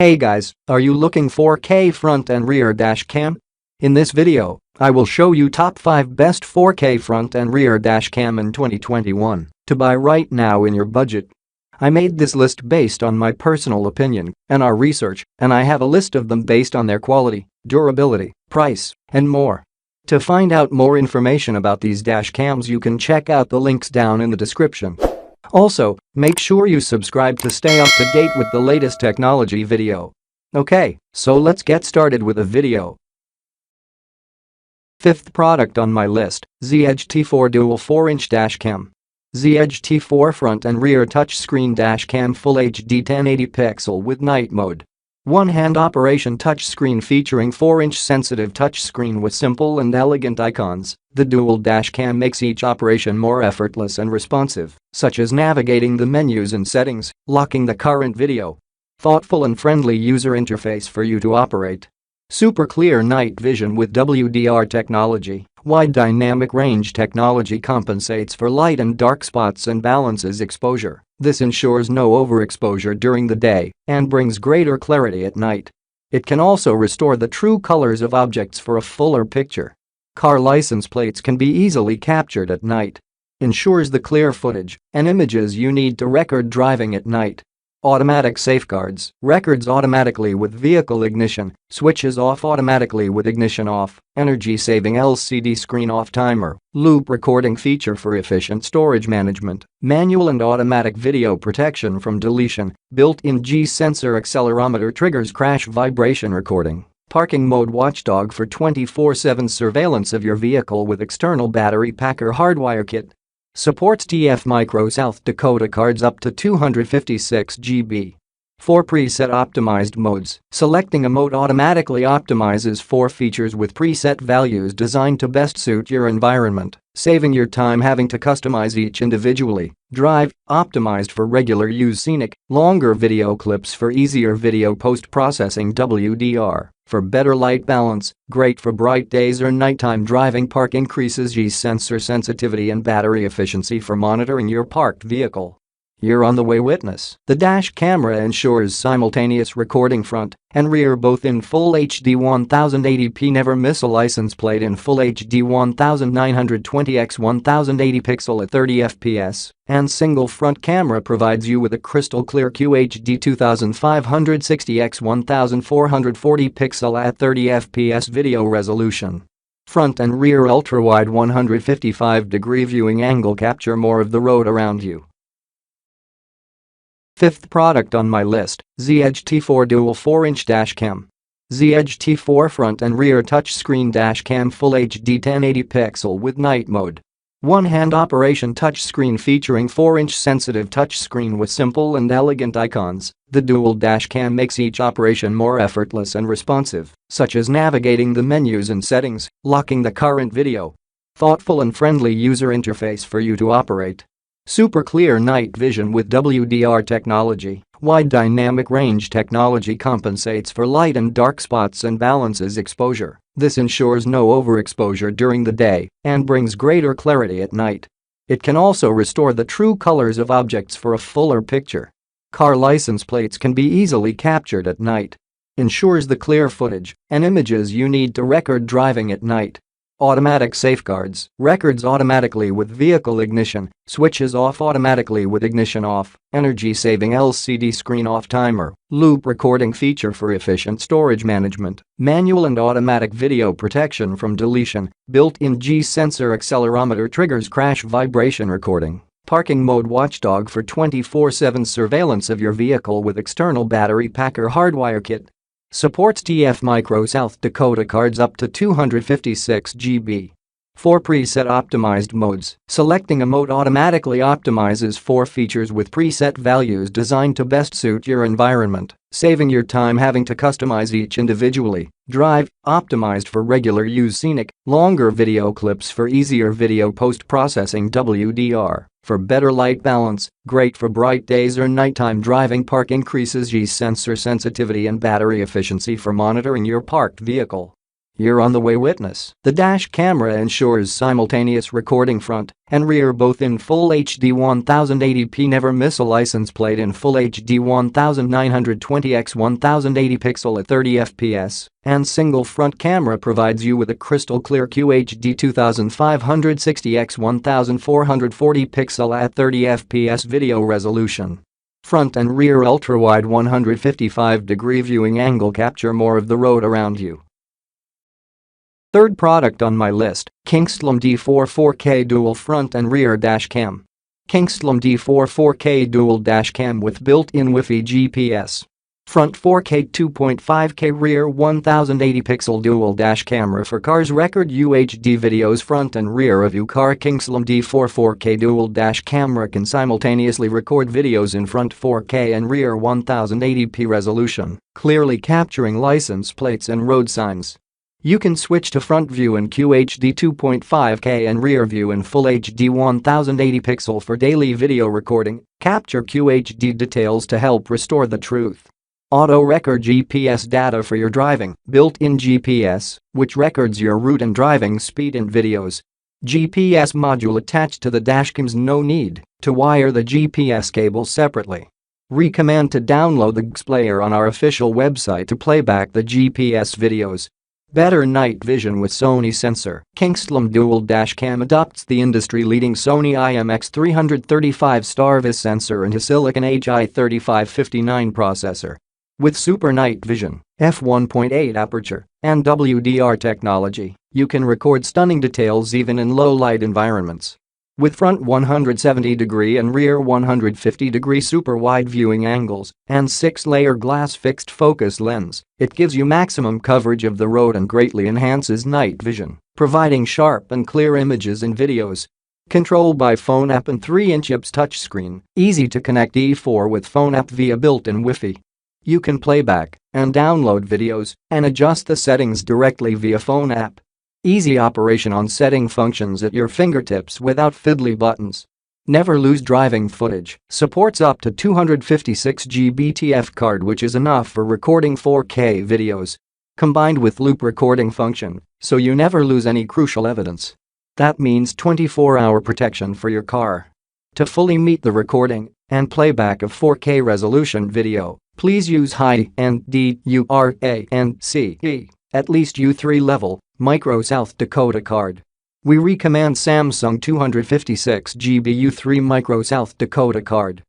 Hey guys, are you looking for 4K front and rear dash cam? In this video, I will show you top 5 best 4K front and rear dash cam in 2021 to buy right now in your budget. I made this list based on my personal opinion and our research, and I have a list of them based on their quality, durability, price, and more. To find out more information about these dash cams, you can check out the links down in the description. Also, make sure you subscribe to stay up to date with the latest technology video. Okay, so let's get started with the video. Fifth product on my list, Z-Edge T4 Dual 4-inch Dash Cam. Z-Edge T4 front and rear touchscreen dash cam Full HD 1080 pixel with night mode. One-hand operation touchscreen featuring 4-inch sensitive touchscreen with simple and elegant icons. The dual dash cam makes each operation more effortless and responsive, such as navigating the menus and settings, locking the current video. Thoughtful and friendly user interface for you to operate. Super clear night vision with WDR technology. Wide dynamic range technology compensates for light and dark spots and balances exposure. This ensures no overexposure during the day and brings greater clarity at night. It can also restore the true colors of objects for a fuller picture. Car license plates can be easily captured at night. Ensures the clear footage and images you need to record driving at night. Automatic safeguards, records automatically with vehicle ignition, switches off automatically with ignition off, energy-saving LCD screen off timer, loop recording feature for efficient storage management, manual and automatic video protection from deletion, built-in G-sensor accelerometer triggers crash vibration recording, parking mode watchdog for 24/7 surveillance of your vehicle with external battery packer hardwire kit. Supports TF Micro South Dakota cards up to 256 GB. 4 preset optimized modes. Selecting a mode automatically optimizes 4 features with preset values designed to best suit your environment, saving your time having to customize each individually. Drive, optimized for regular use. Scenic, longer video clips for easier video post-processing. WDR, for better light balance, great for bright days or nighttime driving. Park increases G-sensor sensitivity and battery efficiency for monitoring your parked vehicle. You're on the way. Witness. The dash camera ensures simultaneous recording front and rear both in Full HD 1080p. Never miss a license plate in Full HD 1920x 1080 pixel at 30 fps, and single front camera provides you with a crystal clear QHD 2560x 1440 pixel at 30 fps video resolution. Front and rear ultra-wide 155-degree viewing angle capture more of the road around you. Fifth product on my list, Z-Edge T4 Dual 4-inch Dash Cam. Z-Edge T4 front and rear touchscreen dash cam Full HD 1080 pixel with night mode. One-hand operation touchscreen featuring 4-inch sensitive touchscreen with simple and elegant icons. The dual dash cam makes each operation more effortless and responsive, such as navigating the menus and settings, locking the current video. Thoughtful and friendly user interface for you to operate. Super clear night vision with WDR technology. Wide dynamic range technology compensates for light and dark spots and balances exposure. This ensures no overexposure during the day and brings greater clarity at night. It can also restore the true colors of objects for a fuller picture. Car license plates can be easily captured at night. Ensures the clear footage and images you need to record driving at night. Automatic safeguards, records automatically with vehicle ignition, switches off automatically with ignition off, energy-saving LCD screen off timer, loop recording feature for efficient storage management, manual and automatic video protection from deletion, built-in G-sensor accelerometer triggers crash vibration recording, parking mode watchdog for 24/7 surveillance of your vehicle with external battery packer hardwire kit. Supports TF Micro South Dakota cards up to 256 GB. 4 preset optimized modes. Selecting a mode automatically optimizes 4 features with preset values designed to best suit your environment, saving your time having to customize each individually. Drive, optimized for regular use. Scenic, longer video clips for easier video post-processing. WDR, for better light balance, great for bright days or nighttime driving. Park increases G-sensor sensitivity and battery efficiency for monitoring your parked vehicle. You're on the way, witness. The dash camera ensures simultaneous recording front and rear both in full HD 1080p. Never miss a license plate in full HD 1920x1080 pixel at 30 fps, and single front camera provides you with a crystal clear QHD 2560x1440 pixel at 30 fps video resolution. Front and rear ultra-wide 155-degree viewing angle capture more of the road around you. Third product on my list, Kingslam D4 4K Dual Front and Rear Dash Cam. Kingslam D4 4K Dual Dash Cam with built-in Wi-Fi GPS. Front 4K 2.5K, rear 1080 pixel dual dash camera for cars. Record UHD videos front and rear of your car. Kingslam D4 4K Dual Dash Camera can simultaneously record videos in front 4K and rear 1080p resolution, clearly capturing license plates and road signs. You can switch to front view in QHD 2.5K and rear view in full HD 1080 pixel for daily video recording. Capture QHD details to help restore the truth. Auto record GPS data for your driving. Built-in GPS, which records your route and driving speed in videos. GPS module attached to the dashcams. No need to wire the GPS cable separately. Recommend to download the GPS player on our official website to play back the GPS videos. Better night vision with Sony sensor. Kingslam Dual Dash Cam adopts the industry-leading Sony IMX335 StarVis sensor and a Silicon HI3559 processor. With super night vision, f1.8 aperture, and WDR technology, you can record stunning details even in low-light environments. With front 170-degree and rear 150-degree super-wide viewing angles and 6-layer glass fixed focus lens, it gives you maximum coverage of the road and greatly enhances night vision, providing sharp and clear images in videos. Controlled by phone app and 3-inch IPS touchscreen, easy to connect D4 with phone app via built-in Wi-Fi. You can playback and download videos and adjust the settings directly via phone app. Easy operation on setting functions at your fingertips without fiddly buttons. Never lose driving footage. Supports up to 256 GB TF card, which is enough for recording 4K videos. Combined with loop recording function, so you never lose any crucial evidence. That means 24-hour protection for your car. To fully meet the recording and playback of 4K resolution video, please use high-end DURANCE, at least U3 level, micro South Dakota card. We recommend Samsung 256 GB U3 micro South Dakota card.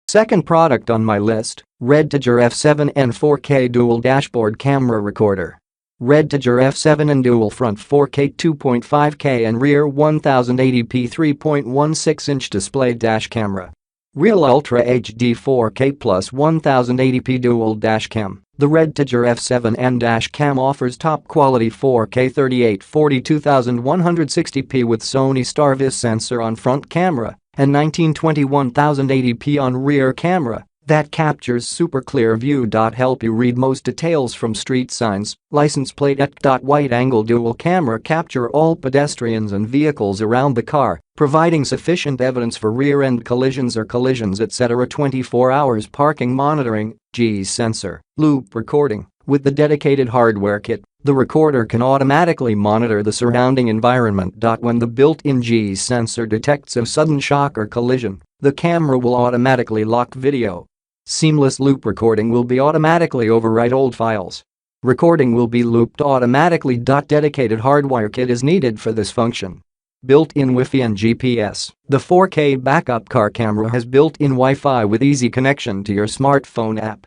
Second product on my list, REDTIGER F7N 4K Dual Dashboard Camera Recorder. REDTIGER F7N Dual Front 4K 2.5K and Rear 1080p 3.16-inch Display Dash Camera. Real Ultra HD 4K plus 1080p Dual Dash Cam. The REDTIGER F7N Dash Cam offers top-quality 4K 3840 2160p with Sony StarVis sensor on front camera and 1920 1080p on rear camera that captures super clear view. Help you read most details from street signs, license plate. Wide-angle dual camera capture all pedestrians and vehicles around the car, providing sufficient evidence for rear-end collisions or collisions, etc. 24 hours parking monitoring, G sensor, loop recording. With the dedicated hardware kit, the recorder can automatically monitor the surrounding environment. When the built-in G sensor detects a sudden shock or collision, the camera will automatically lock video. Seamless loop recording will be automatically overwrite old files. Recording will be looped automatically. Dedicated hardwire kit is needed for this function. Built-in Wi-Fi and GPS. The 4K backup car camera has built-in Wi-Fi with easy connection to your smartphone app.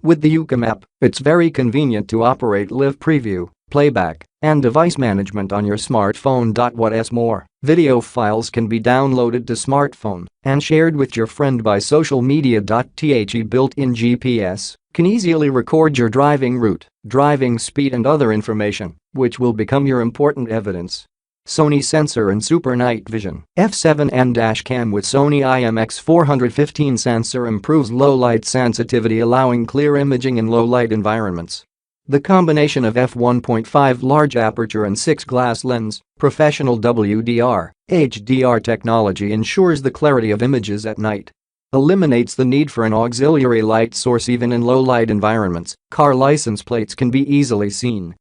With the UCAM app, it's very convenient to operate live preview, playback, and device management on your smartphone. What's more, video files can be downloaded to smartphone and shared with your friend by social media. The built-in GPS can easily record your driving route, driving speed and other information, which will become your important evidence. Sony sensor and super night vision. F7N Dash Cam with Sony IMX415 sensor improves low-light sensitivity, allowing clear imaging in low-light environments. The combination of f1.5 large aperture and 6 glass lens, professional WDR, HDR technology ensures the clarity of images at night. Eliminates the need for an auxiliary light source even in low-light environments. Car license plates can be easily seen.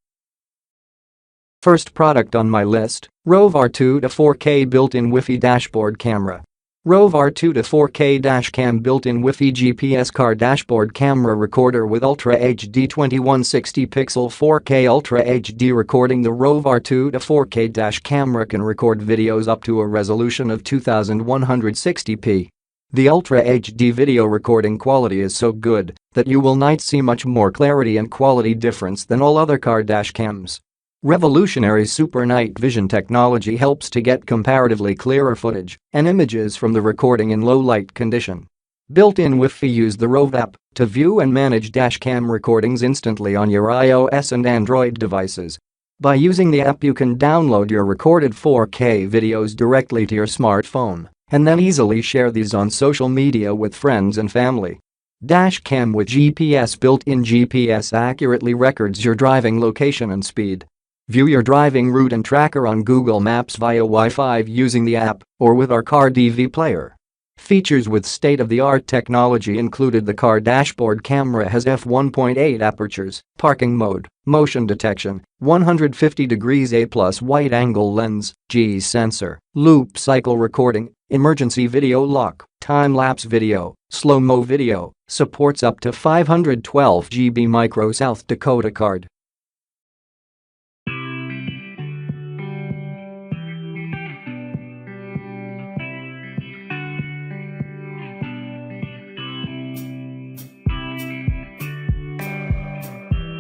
First product on my list, Rove R2-4K Built-in Wi-Fi Dashboard Camera. Rove R2-4K Dash Cam built-in Wi-Fi GPS car dashboard camera recorder with Ultra HD 2160 pixel 4K Ultra HD recording. The Rove R2-4K Dash camera can record videos up to a resolution of 2160p. The Ultra HD video recording quality is so good that you will not see much more clarity and quality difference than all other car dash cams. Revolutionary super night vision technology helps to get comparatively clearer footage and images from the recording in low light condition. Built-in Wi-Fi. Use the Rove app to view and manage dashcam recordings instantly on your iOS and Android devices. By using the app, you can download your recorded 4K videos directly to your smartphone and then easily share these on social media with friends and family. Dash cam with GPS. Built-in GPS accurately records your driving location and speed. View your driving route and tracker on Google Maps via Wi-Fi using the app or with our car DV player. Features with state-of-the-art technology included: the car dashboard camera has f1.8 apertures, parking mode, motion detection, 150 degrees A+ wide-angle lens, G sensor, loop cycle recording, emergency video lock, time-lapse video, slow-mo video, supports up to 512 GB micro South Dakota card.